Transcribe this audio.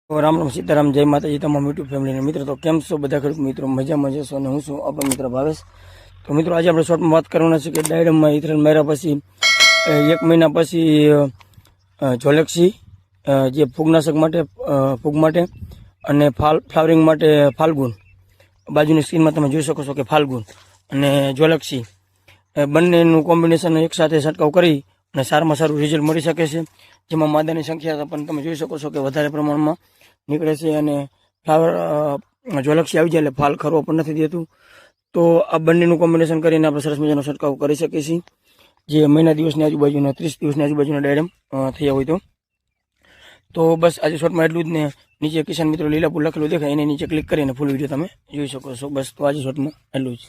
રામ રામ સીતારામ, જય માતાજી તમામ યુટ્યુબ ફેમિલીના મિત્રો. તો કેમ છો બધા ખેડૂત મિત્રો? મજામાં જશો અને હું છું આપણો મિત્ર ભાવેશ. તો મિત્રો આજે આપણે શોર્ટમાં વાત કરવાના છે કે ડાયડમમાં ઇથરેલ માર્યા પછી 1 મહિના પછી જોલેક્સી જે ફૂગનાશક માટે ફૂગ માટે અને ફ્લાવરિંગ માટે ફાલ્ગુન, બાજુની સ્ક્રીનમાં તમે જોઈ શકો છો કે ફાલ્ગુન અને જોલેક્સી બંનેનું કોમ્બિનેશન એકસાથે છંટકાવ કરી અને સારામાં સારું રિઝલ્ટ મળી શકે છે. જેમાં માદાની સંખ્યા પણ તમે જોઈ શકો છો કે વધારે પ્રમાણમાં નીકળે છે અને ફ્લાવર જોલક્ષી આવી જાય એટલે ફાલ ખરવો પણ નથી દેતું. તો આ બંનેનું કોમ્બિનેશન કરીને આપણે સરસ મજાનો છંટકાવ કરી શકીએ છીએ. જે મહિના દિવસની આજુબાજુના 30 દિવસની આજુબાજુના ડાયડમ થયા હોય તો બસ આજે શોર્ટમાં એટલું જ. ને નીચે કિસાન મિત્રો લીલાપુર લખેલું દેખાય એની નીચે ક્લિક કરીને ફૂલ વિડીયો તમે જોઈ શકો છો. બસ તો આજે શોર્ટમાં એટલું જ.